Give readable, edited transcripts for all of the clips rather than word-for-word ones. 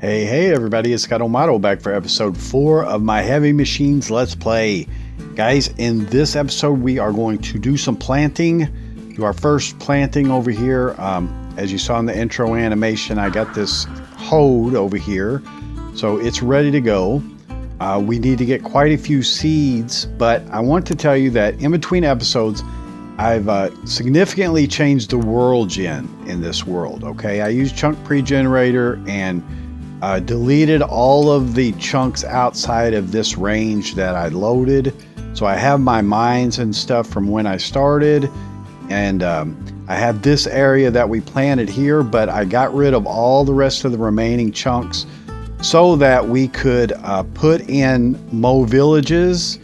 Hey everybody, it's Scott O'Mato back for episode 4 of my Heavy Machines Let's Play. Guys, in this episode we are going to do some planting, do our first planting over here. As you saw in the intro animation, I got this hoed over here, so it's ready to go. We need to get quite a few seeds, but I want to tell you that in between episodes, I've significantly changed the world gen in this world, okay? I used chunk pre-generator and deleted all of the chunks outside of this range that I loaded. So I have my mines and stuff from when I started, and I have this area that we planted here, but I got rid of all the rest of the remaining chunks so that we could put in Mo villages,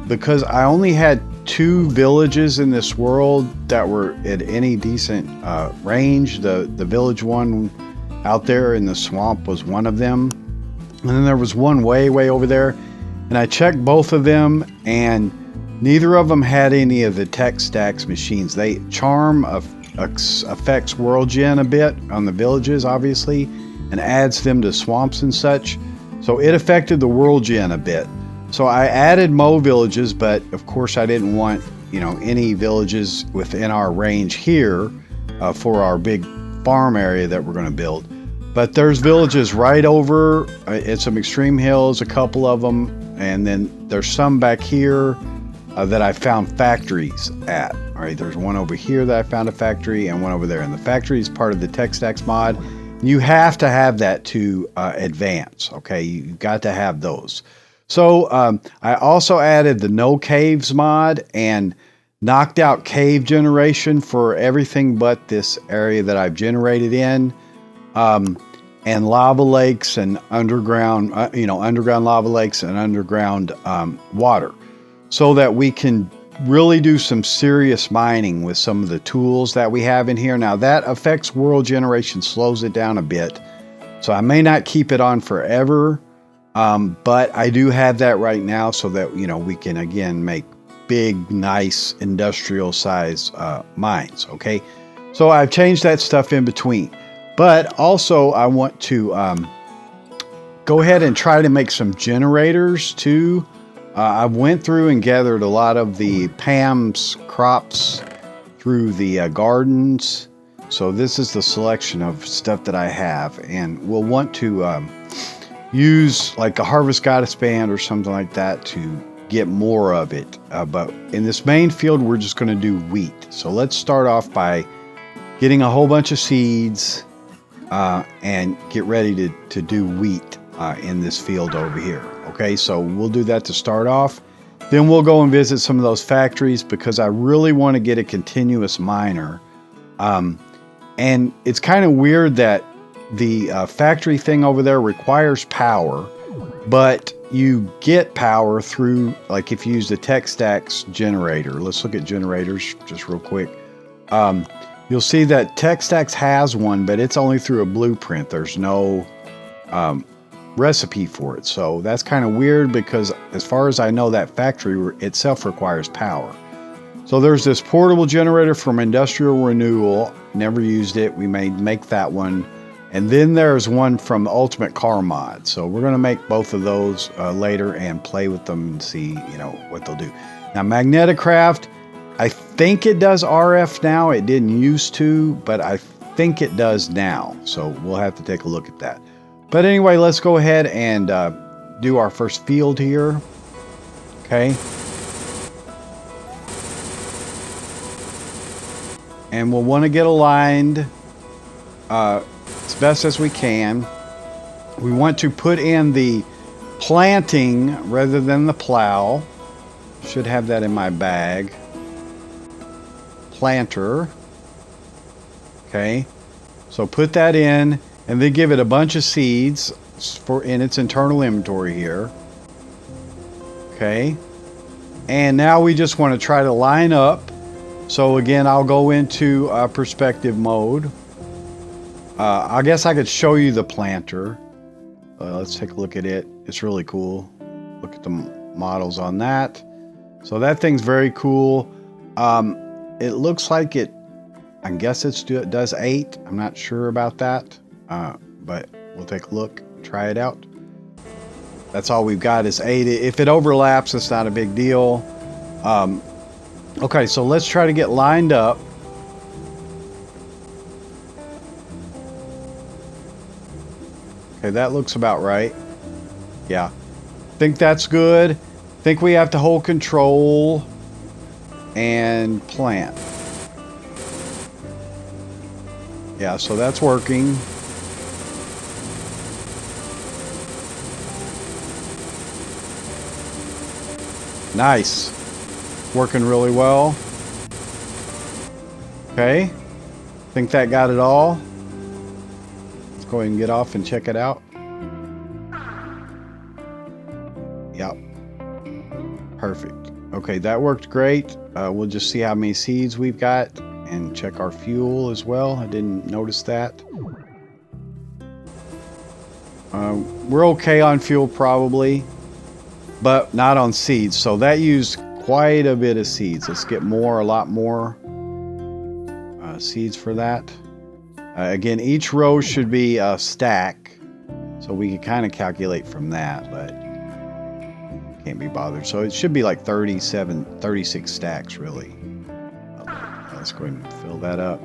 because I only had 2 villages in this world that were at any decent range. The village one out there in the swamp was one of them, and then there was one way over there, and I checked both of them, and neither of them had any of the Techstack machines. They charm affects world gen a bit on the villages, obviously, and adds them to swamps and such, so it affected the world gen a bit. So I added Mo villages, but of course I didn't want, any villages within our range here for our big farm area that we're going to build. But there's villages right over at some extreme hills, a couple of them, and then there's some back here that I found factories at. All right, there's one over here that I found a factory, and one over there, and the factory is part of the Techstack mod. You have to have that to advance, okay? You've got to have those. So I also added the no caves mod and knocked out cave generation for everything but this area that I've generated in, and lava lakes and underground, underground lava lakes and underground water, so that we can really do some serious mining with some of the tools that we have in here. Now that affects world generation, slows it down a bit, so I may not keep it on forever. But I do have that right now so that, we can again make big, nice industrial size mines. Okay. So I've changed that stuff in between, but also I want to go ahead and try to make some generators too. I went through and gathered a lot of the Pam's crops through the gardens. So this is the selection of stuff that I have, and we'll want to use like a Harvest Goddess band or something like that to get more of it. But in this main field, we're just going to do wheat. So let's start off by getting a whole bunch of seeds and get ready to do wheat in this field over here. Okay, so we'll do that to start off. Then we'll go and visit some of those factories because I really want to get a continuous miner. And it's kind of weird that the factory thing over there requires power, but you get power through, like if you use the Techstack's generator. Let's look at generators just real quick. You'll see that Techstack's has one, but it's only through a blueprint. There's no recipe for it. So that's kind of weird because as far as I know, that factory itself requires power. So there's this portable generator from Industrial Renewal. Never used it. We may make that one. And then there's one from Ultimate Car Mod. So we're going to make both of those later and play with them and see, what they'll do. Now, Magneticraft, I think it does RF now. It didn't used to, but I think it does now. So we'll have to take a look at that. But anyway, let's go ahead and do our first field here. Okay. And we'll want to get aligned as best as we can. We want to put in the planting rather than the plow. Should have that in my bag. Planter. Okay. So put that in and then give it a bunch of seeds in its internal inventory here. Okay. And now we just want to try to line up. So again, I'll go into perspective mode. I guess I could show you the planter. Let's take a look at it. It's really cool. Look at the models on that. So that thing's very cool. It looks like I guess it does 8. I'm not sure about that. But we'll take a look, try it out. That's all we've got is 8. If it overlaps, it's not a big deal. Okay, so let's try to get lined up. Okay, that looks about right. Yeah. Think that's good. Think we have to hold control and plant. Yeah, so that's working. Nice. Working really well. Okay. Think that got it all. Let's go ahead and get off and check it out. Yep. Perfect. Okay, that worked great. We'll just see how many seeds we've got and check our fuel as well. I didn't notice that. We're okay on fuel probably, but not on seeds. So that used quite a bit of seeds. Let's get more, a lot more seeds for that. Again, each row should be a stack, so we can kind of calculate from that, but can't be bothered. So it should be like 36 stacks really. Let's go ahead and fill that up.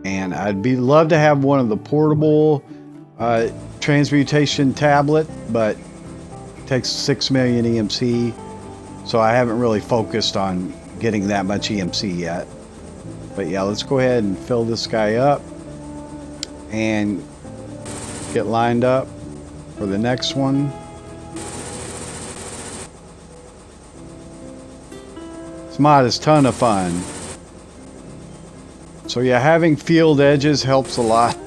And I'd love to have one of the portable transmutation tablet, but it takes 6 million EMC, so I haven't really focused on getting that much EMC yet. But yeah, let's go ahead and fill this guy up and get lined up for the next one. This mod is a ton of fun. So yeah, having field edges helps a lot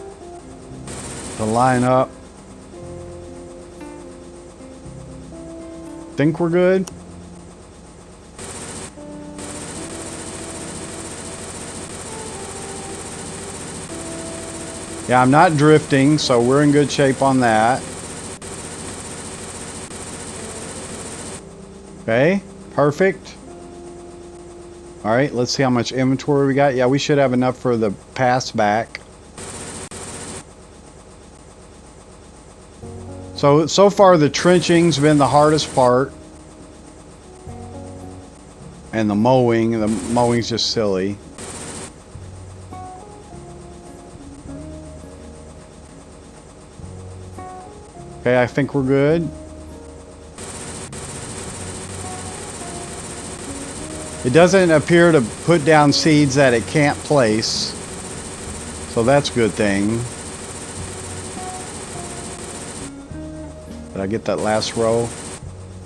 to line up. Think we're good? Yeah, I'm not drifting, so we're in good shape on that. Okay, perfect. All right, let's see how much inventory we got. Yeah, we should have enough for the pass back. So far the trenching's been the hardest part. And the mowing's just silly. Okay, I think we're good. It doesn't appear to put down seeds that it can't place. So that's a good thing. Did I get that last row?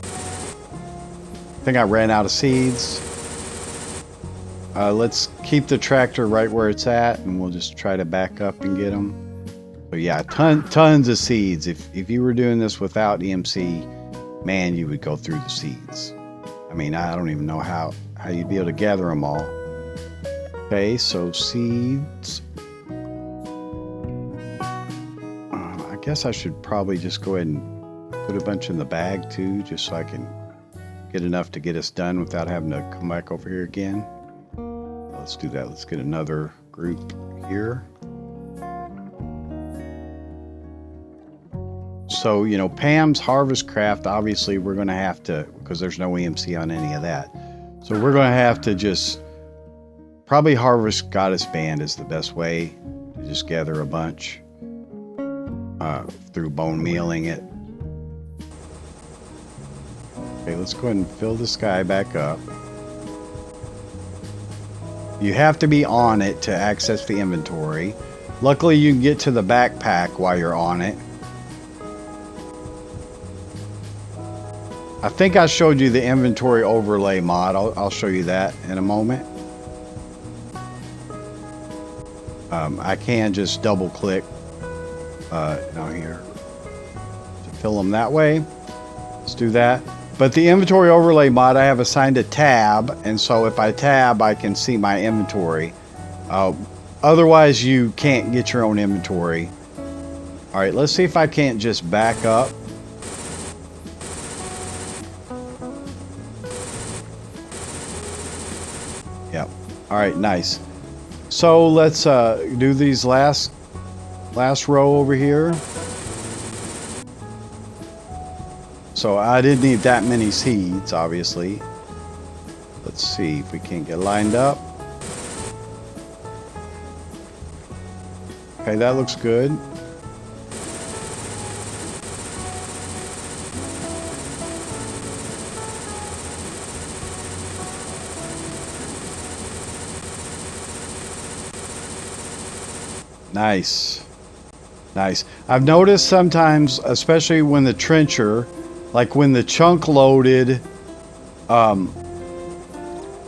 I think I ran out of seeds. Let's keep the tractor right where it's at, and we'll just try to back up and get them. But yeah, tons of seeds. If you were doing this without EMC, man, you would go through the seeds. I mean, I don't even know how you'd be able to gather them all. Okay, so seeds. I guess I should probably just go ahead and put a bunch in the bag too, just so I can get enough to get us done without having to come back over here again. Let's do that. Let's get another group here. So, you know, Pam's Harvest Craft, obviously we're going to have to, because there's no EMC on any of that. So we're going to have to just, probably Harvest Goddess Band is the best way to just gather a bunch through bone mealing it. Okay, let's go ahead and fill this guy back up. You have to be on it to access the inventory. Luckily, you can get to the backpack while you're on it. I think I showed you the inventory overlay mod. I'll show you that in a moment. I can just double click down here to fill them that way. Let's do that. But the inventory overlay mod, I have assigned a tab, and so if I tab, I can see my inventory. Otherwise, you can't get your own inventory. All right, let's see if I can't just back up. Yep. All right, nice. So let's do these last last row over here. So I didn't need that many seeds, obviously. Let's see if we can't get lined up. Okay, that looks good. Nice. Nice. I've noticed sometimes, especially when the trencher, like when the chunk loaded,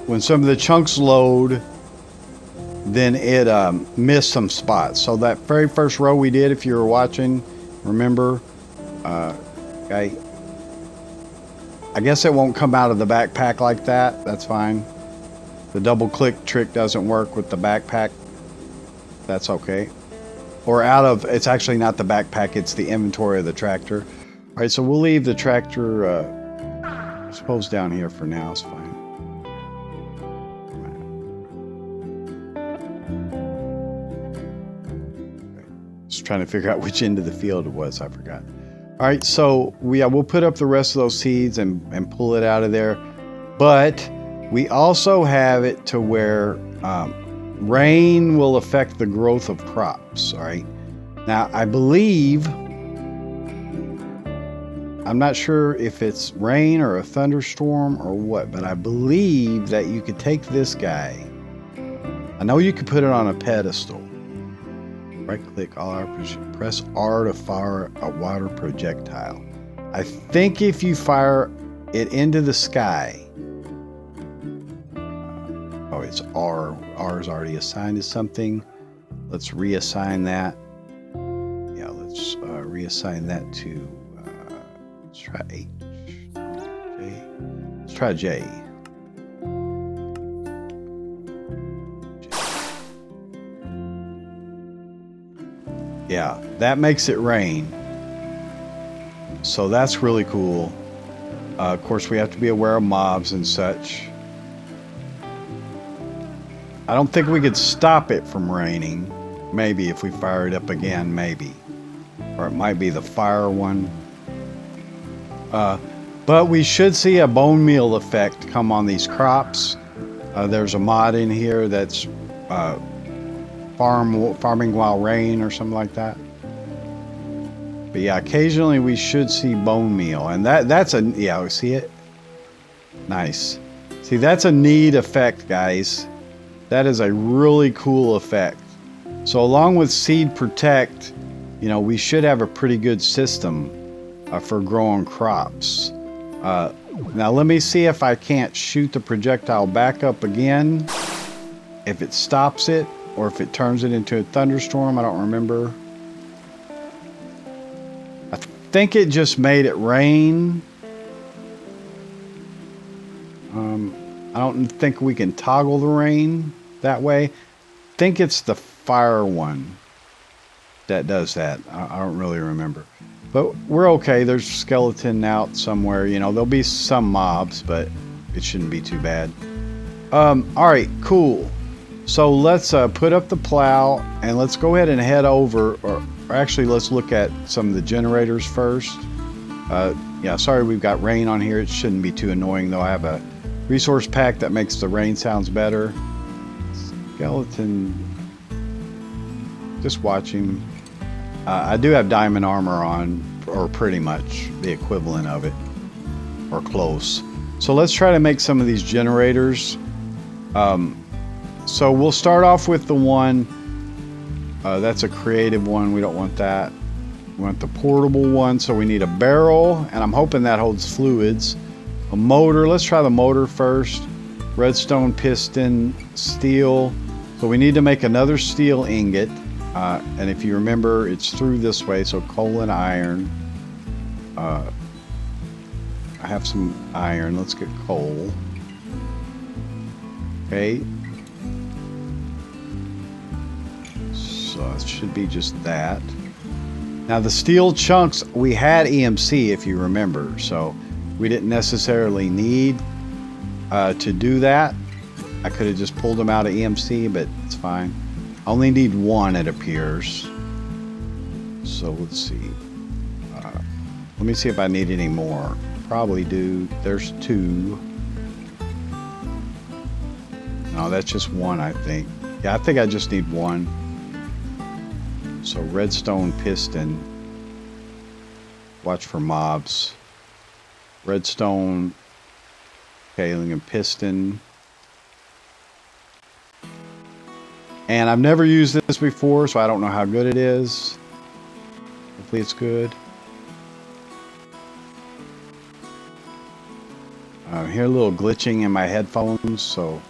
when some of the chunks load, then it missed some spots. So that very first row we did, if you were watching, remember, okay, I guess it won't come out of the backpack like that. That's fine. The double click trick doesn't work with the backpack. That's okay. Or out of, it's actually not the backpack, it's the inventory of the tractor. All right, so we'll leave the tractor, I suppose down here for now, it's fine. Just trying to figure out which end of the field it was, I forgot. All right, so we'll put up the rest of those seeds and pull it out of there. But we also have it to where rain will affect the growth of crops, all right? Now, I believe, I'm not sure if it's rain or a thunderstorm or what, but I believe that you could take this guy. I know you could put it on a pedestal. Right-click, press R to fire a water projectile. I think if you fire it into the sky, oh, it's R. R is already assigned to something. Let's reassign that. Yeah, let's reassign that to, let's try H. J. Let's try J. Yeah, that makes it rain. So that's really cool. Of course, we have to be aware of mobs and such. I don't think we could stop it from raining. Maybe if we fire it up again, maybe. Or it might be the fire one. But we should see a bone meal effect come on these crops. There's a mod in here that's farming while rain or something like that. But yeah, occasionally we should see bone meal, and that's a, yeah, we see it. Nice. See, that's a neat effect, guys. That is a really cool effect. So along with seed protect, you know, we should have a pretty good system for growing crops. Now let me see if I can't shoot the projectile back up again, if it stops it, or if it turns it into a thunderstorm. I don't remember. I think it just made it rain. I don't think we can toggle the rain that way. I think it's the fire one that does that. I don't really remember. But we're okay. There's a skeleton out somewhere. You know, there'll be some mobs, but it shouldn't be too bad. All right, cool. So let's put up the plow and let's go ahead and head over, or actually let's look at some of the generators first. Yeah, sorry we've got rain on here. It shouldn't be too annoying though. I have a resource pack that makes the rain sounds better. Skeleton, just watching. I do have diamond armor on, or pretty much the equivalent of it, or close. So let's try to make some of these generators. So we'll start off with the one, that's a creative one, we don't want that. We want the portable one, so we need a barrel, and I'm hoping that holds fluids. A motor, let's try the motor first. Redstone piston, steel. So we need to make another steel ingot, and if you remember, it's through this way, so coal and iron. I have some iron, let's get coal. Okay. So it should be just that. Now the steel chunks, we had EMC if you remember, so we didn't necessarily need to do that. I could have just pulled them out of EMC, but it's fine. I only need one, it appears. So let's see. Let me see if I need any more. Probably do. There's 2. No, that's just 1, I think. Yeah, I think I just need 1. So redstone piston. Watch for mobs. Redstone, kaolin and piston. And I've never used this before, so I don't know how good it is. Hopefully it's good. I hear a little glitching in my headphones, so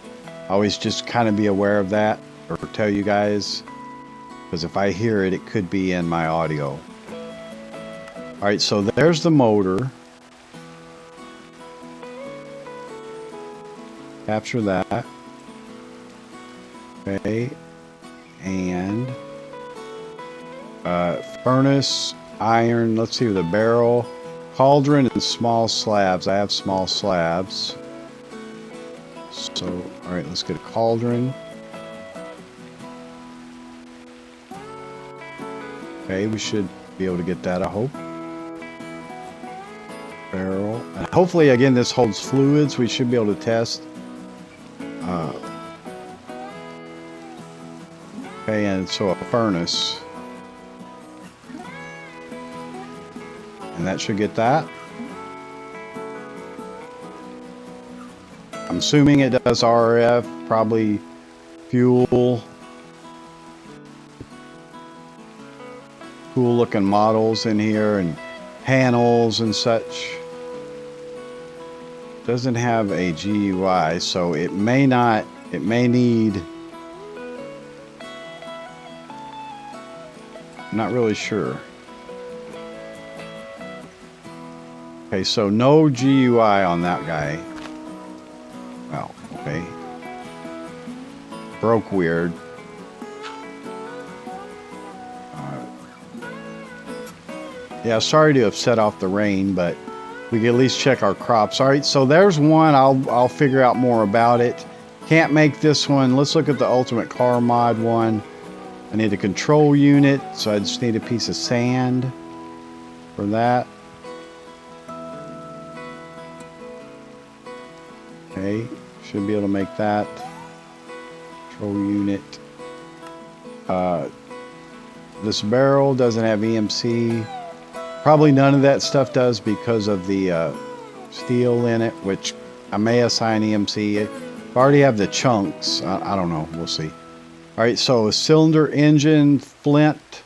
always just kind of be aware of that, or tell you guys, because if I hear it, it could be in my audio. Alright, so there's the motor. Capture that. Okay. And furnace, iron, let's see, the barrel, cauldron, and small slabs. I have small slabs. So, alright, let's get a cauldron. Okay, we should be able to get that, I hope. Barrel. And hopefully, again, this holds fluids. We should be able to test. Okay, and so a furnace. And that should get that. I'm assuming it does RF, probably fuel. Cool looking models in here and panels and such. Doesn't have a GUI, so it may need, I'm not really sure. Okay, so no GUI on that guy. Well, okay. Broke weird. Yeah, sorry to have set off the rain, but we can at least check our crops. All right, so there's one. I'll figure out more about it. Can't make this one. Let's look at the ultimate car mod one. I need a control unit, so I just need a piece of sand for that. Okay, should be able to make that. Control unit. This barrel doesn't have EMC. Probably none of that stuff does because of the steel in it, which I may assign EMC. I already have the chunks. I don't know. We'll see. All right, so a cylinder engine, flint,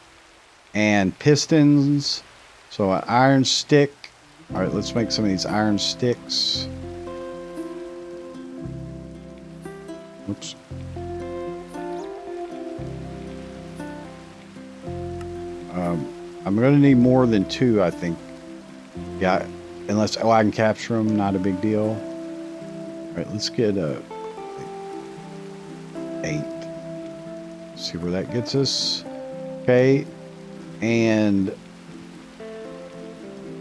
and pistons. So an iron stick. All right, let's make some of these iron sticks. Oops. I'm going to need more than 2, I think. Yeah, unless, oh, I can capture them, not a big deal. All right, let's get a 8. See where that gets us. Okay, and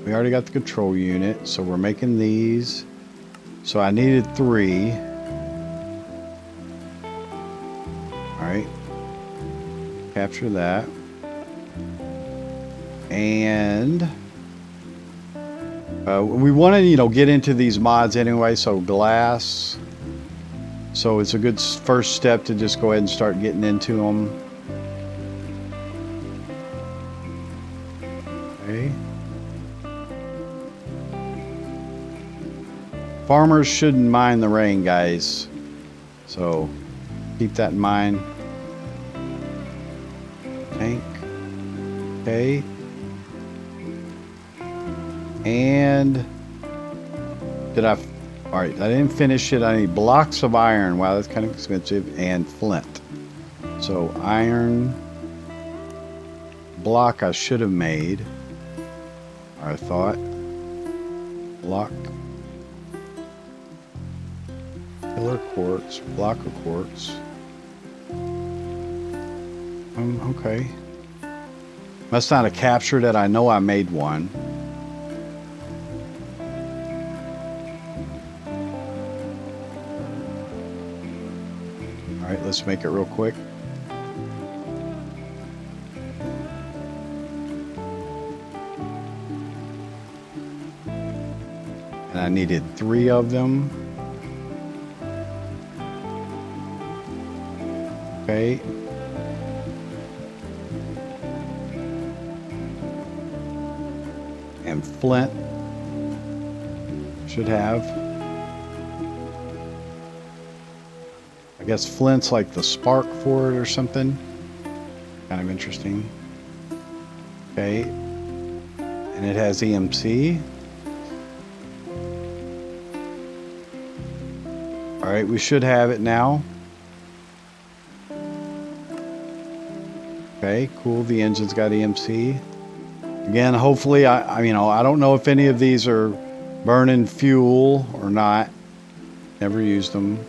we already got the control unit, so we're making these. So I needed 3. All right, capture that. And we want to, get into these mods anyway. So glass. So it's a good first step to just go ahead and start getting into them. Okay. Farmers shouldn't mind the rain, guys. So keep that in mind. Tank. Okay. And all right, I didn't finish it. I need blocks of iron. Wow, that's kind of expensive. And flint. So iron block I should have made. I thought. Block. Pillar quartz. Block of quartz. Okay. Must not have captured it. I know I made one. All right, let's make it real quick. And I needed 3 of them. Okay. And flint should have. I guess flint's like the spark for it or something. Kind of interesting. Okay. And it has EMC. All right, we should have it now. Okay, cool. The engine's got EMC. Again, hopefully, I don't know if any of these are burning fuel or not. Never used them.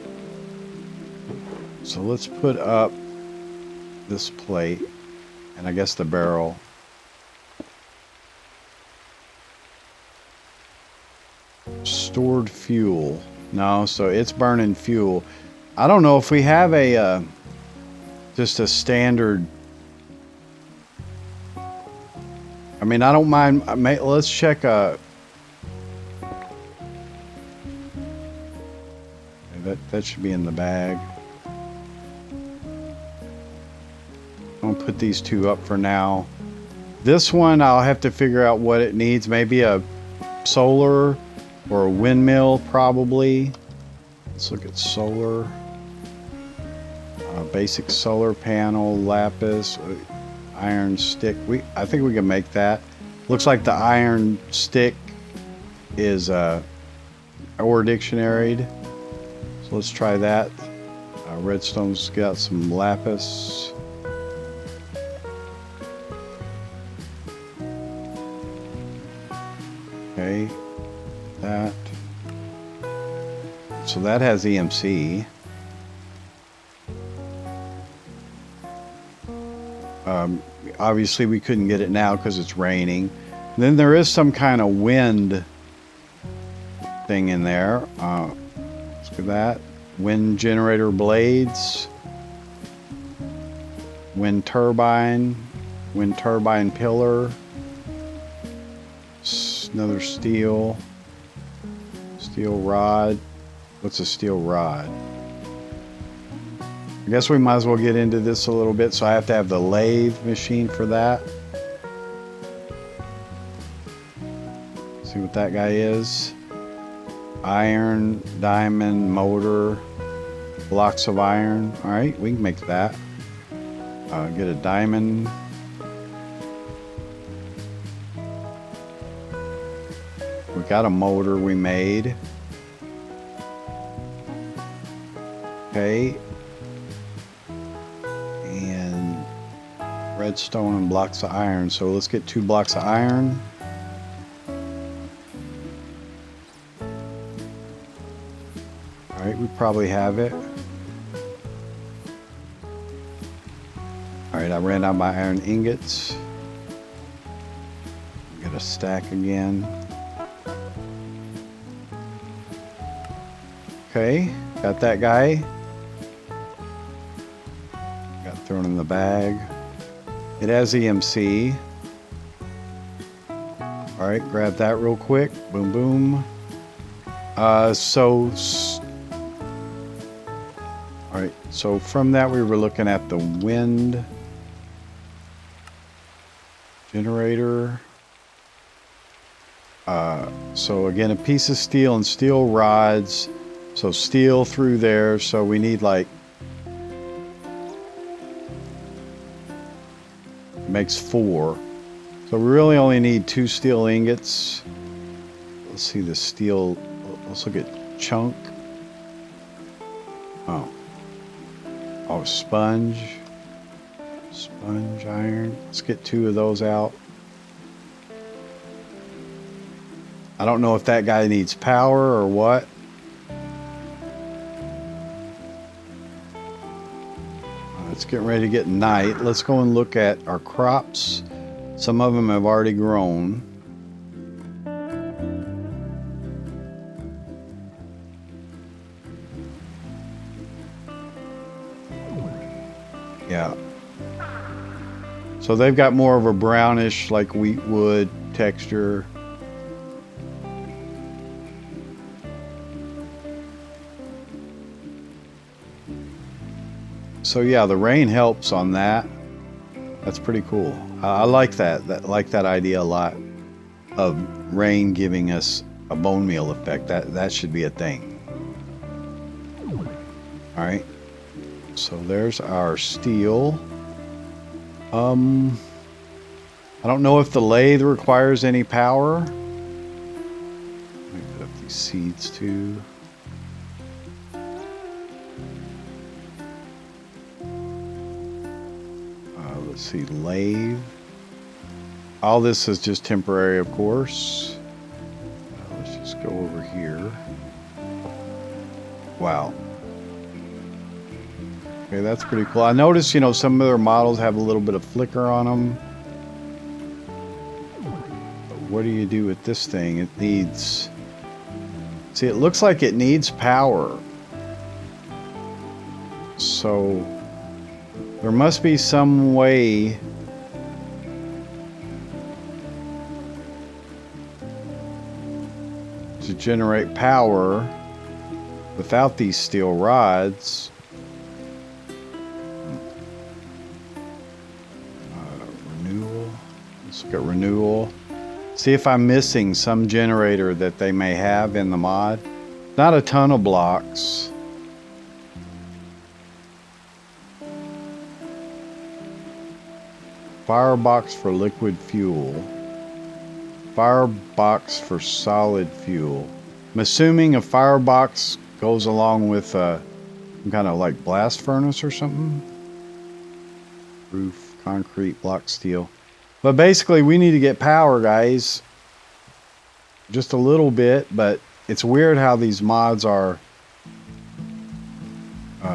So let's put up this plate and I guess the barrel. Stored fuel. No, so it's burning fuel. I don't know if we have a just a standard. I mean, I don't mind. Let's check. That should be in the bag. I'm gonna put these 2 up for now. This one, I'll have to figure out what it needs. Maybe a solar or a windmill, probably. Let's look at solar. Basic solar panel, lapis. Iron stick. I think we can make that. Looks like the iron stick is ore dictionaried. So let's try that. Redstone's got some lapis. Okay, that. So that has EMC. Obviously we couldn't get it now because it's raining. And then there is some kind of wind thing in there. Let's look at that. Wind generator blades. Wind turbine pillar. Another steel rod. What's a steel rod? I guess we might as well get into this a little bit, so I have to have the lathe machine for that. See what that guy is. Iron, diamond, motor, blocks of iron. All right, we can make that. Get a diamond. We got a motor we made. Okay. And redstone and blocks of iron. So let's get 2 blocks of iron. All right, we probably have it. All right, I ran out my iron ingots. Get a stack again. Okay, got that guy. Got thrown in the bag. It has EMC. All right, grab that real quick. Boom, boom. All right, so from that we were looking at the wind generator. So again, a piece of steel and steel rods. So steel through there. So we need like, it makes 4. So we really only need 2 steel ingots. Let's see the steel. Let's look at chunk. Oh, sponge iron. Let's get 2 of those out. I don't know if that guy needs power or what. It's getting ready to get night. Let's go and look at our crops. Some of them have already grown. Yeah. So they've got more of a brownish, like wheat wood texture. So yeah, the rain helps on that. That's pretty cool. I like that. Like that idea a lot of rain giving us a bone meal effect. That should be a thing. All right. So there's our steel. I don't know if the lathe requires any power. Let me put up these seeds too. Let's see, lathe. All this is just temporary, of course. Let's just go over here. Wow. Okay, that's pretty cool. I noticed, you know, some of their models have a little bit of flicker on them. But what do you do with this thing? It needs... See, it looks like it needs power. So... there must be some way to generate power without these steel rods. Renewal. Let's look at renewal. See if I'm missing some generator that they may have in the mod. Not a ton of blocks. Firebox for liquid fuel. Firebox for solid fuel. I'm assuming a firebox goes along with some kind of like blast furnace or something. Roof, concrete, block steel. But basically we need to get power, guys. Just a little bit, but it's weird how these mods are.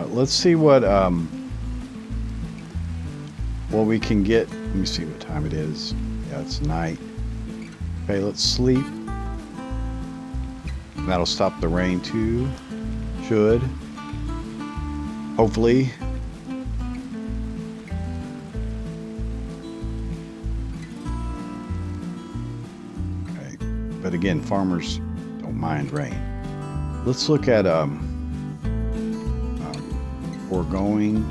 Let's see what we can get. Let me see what time it is. Yeah, it's night. Okay, let's sleep. That'll stop the rain too. Should. Hopefully. Okay. But again, farmers don't mind rain. Let's look at foregoing.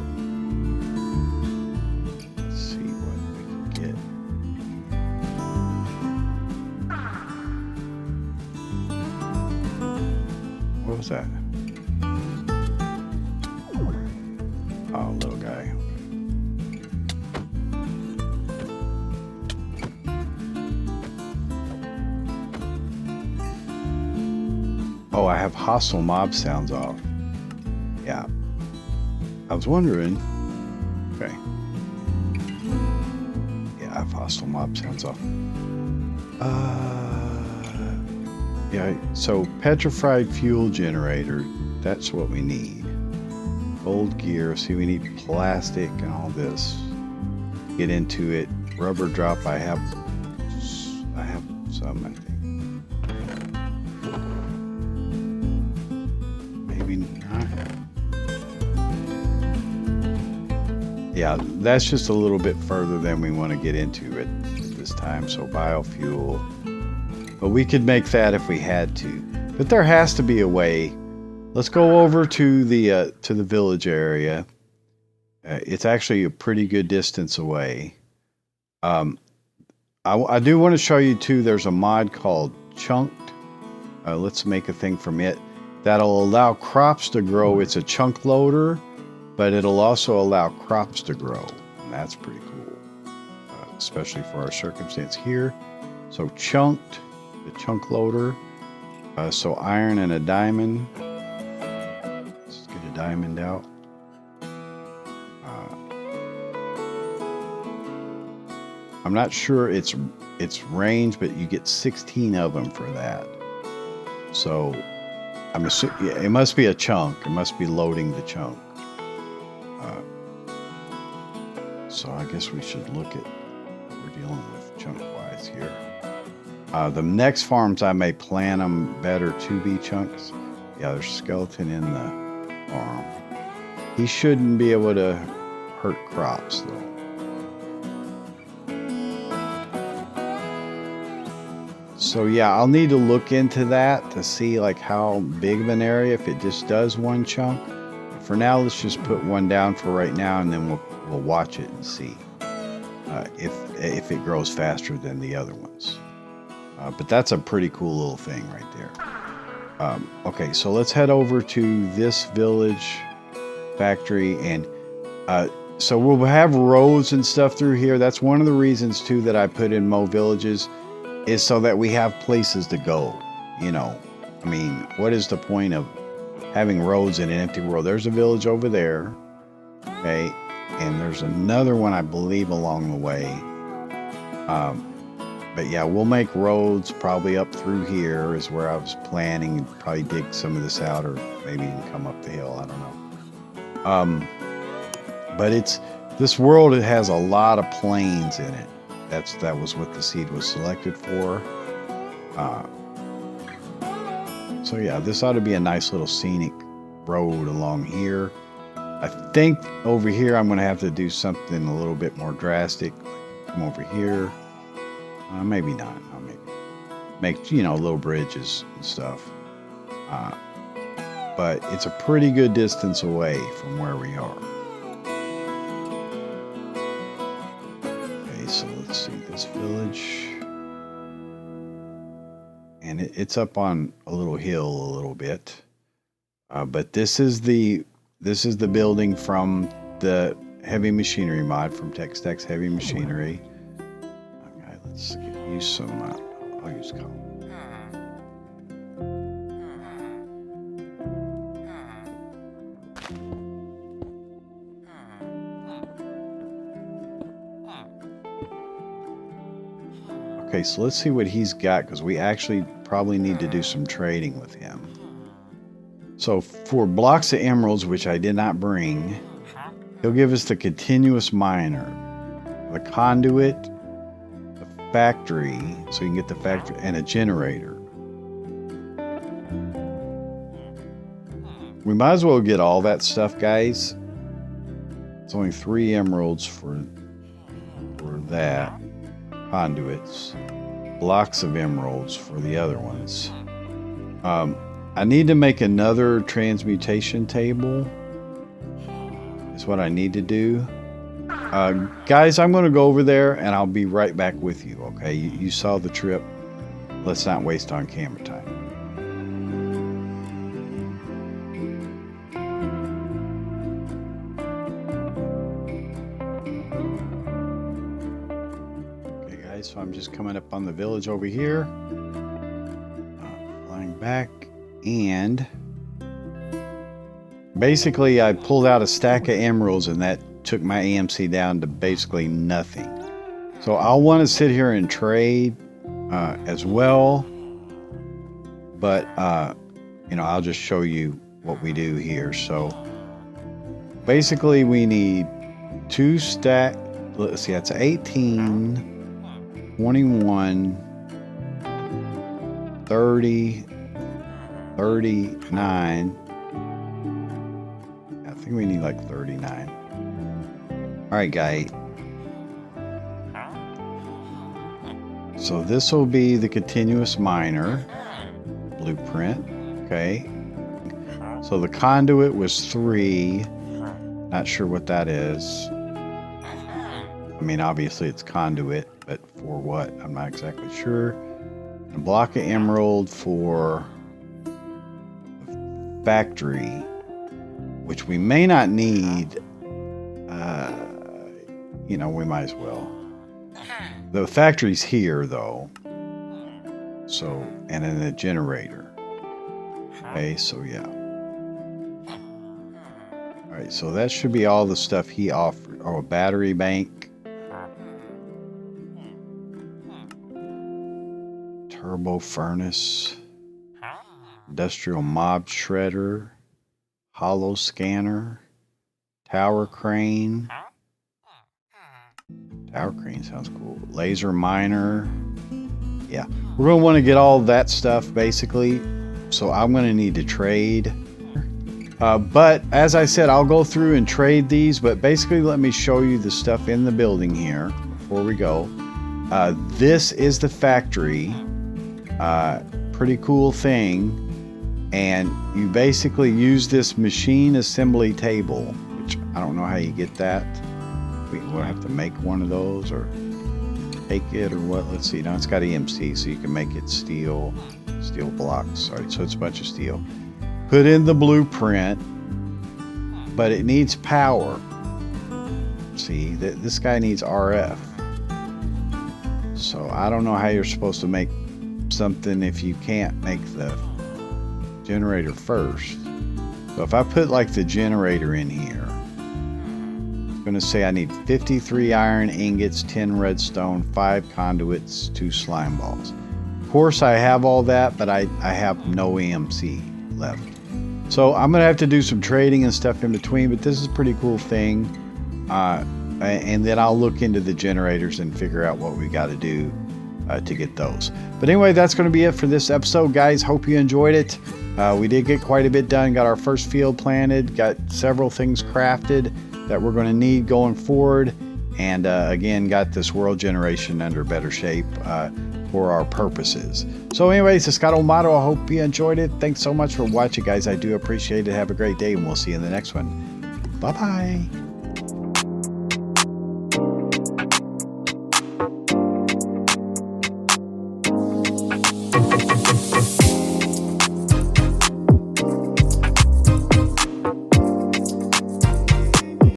What was that? Oh, little guy. Oh, I have hostile mob sounds off. Yeah. I was wondering. Okay. Yeah, I have hostile mob sounds off. Yeah, so petrified fuel generator, that's what we need. Old gear, see we need plastic and all this. Get into it. Rubber drop, I have some, I think. Maybe not. Yeah, that's just a little bit further than we want to get into it this time, so biofuel. But we could make that if we had to. But there has to be a way. Let's go over to the village area. It's actually a pretty good distance away. I do want to show you too, there's a mod called Chunked. Let's make a thing from it. That'll allow crops to grow. It's a chunk loader, but it'll also allow crops to grow. And that's pretty cool, especially for our circumstance here. So Chunked. The chunk loader. So iron and a diamond. Let's get a diamond out. I'm not sure its range, but you get 16 of them for that. So I'm assuming, yeah, it must be a chunk. It must be loading the chunk. So I guess we should look at what we're dealing with chunk-wise here. The next farms I may plan them better to be chunks. Yeah, there's a skeleton in the farm. He shouldn't be able to hurt crops though. So yeah, I'll need to look into that to see like how big of an area, if it just does one chunk, for now, let's just put one down for right now, and then we'll watch it and see if it grows faster than the other ones. But that's a pretty cool little thing right there. Okay, so let's head over to this village factory, and so we'll have roads and stuff through here. That's one of the reasons too that I put in Mo villages, is so that we have places to go. You know, I mean, what is the point of having roads in an empty world? There's a village over there, okay, and there's another one I believe along the way. But yeah, we'll make roads probably up through here is where I was planning. Probably dig some of this out, or maybe even come up the hill. I don't know. But this world. It has a lot of plains in it. That was what the seed was selected for. So yeah, this ought to be a nice little scenic road along here. I think over here I'm going to have to do something a little bit more drastic. Come over here. Maybe not. I'll maybe make, little bridges and stuff. But it's a pretty good distance away from where we are. Okay, so let's see this village. And it's up on a little hill a little bit. But this is the building from the heavy machinery mod, from Techstack's heavy machinery. Okay, let's use some, I'll use coal. Okay, so let's see what he's got, because we actually probably need to do some trading with him. So for blocks of emeralds, which I did not bring, he'll give us the continuous miner, the conduit, the factory, so you can get the factory, and a generator. We might as well get all that stuff, guys. It's only 3 emeralds for that. Conduits, blocks of emeralds for the other ones. I need to make another transmutation table. Is what I need to do. Guys, I'm going to go over there and I'll be right back with you, okay? You saw the trip. Let's not waste on camera time. Okay, guys, so I'm just coming up on the village over here. Flying back. And basically I pulled out a stack of emeralds, and that took my AMC down to basically nothing. So I'll want to sit here and trade as well. But, I'll just show you what we do here. So basically we need 2 stack. Let's see, that's 18, 21, 30, 39. I think we need like 39. All right, guy. So this will be the continuous miner blueprint. Okay. So the conduit was 3. Not sure what that is. I mean, obviously it's conduit, but for what? I'm not exactly sure. A block of emerald for factory, which we may not need. We might as well. The factory's here though, so, and then the generator. Okay, so yeah. All right, so that should be all the stuff he offered. Oh, a battery bank, turbo furnace, industrial mob shredder, hollow scanner, tower crane. Tower crane sounds cool. Laser miner. Yeah, we're going to want to get all that stuff basically. So I'm going to need to trade. But as I said, I'll go through and trade these. But basically, let me show you the stuff in the building here before we go. This is the factory. Pretty cool thing. And you basically use this machine assembly table, which I don't know how you get that. We'll have to make one of those or take it or what. Let's see. Now it's got EMC, so you can make it steel blocks. All right, so it's a bunch of steel. Put in the blueprint, but it needs power. See, this guy needs RF. So I don't know how you're supposed to make something if you can't make the generator first. So if I put like the generator in here, it's going to say I need 53 iron ingots, 10 redstone, 5 conduits, 2 slime balls. Of course I have all that, but I have no EMC left. So I'm going to have to do some trading and stuff in between, but this is a pretty cool thing. And then I'll look into the generators and figure out what we got to do to get those. But anyway, that's going to be it for this episode, guys. Hope you enjoyed it. We did get quite a bit done. Got our first field planted. Got several things crafted that we're going to need going forward. And again, got this world generation under better shape for our purposes. So anyways, it's Scott O'Mato. I hope you enjoyed it. Thanks so much for watching, guys. I do appreciate it. Have a great day, and we'll see you in the next one. Bye-bye.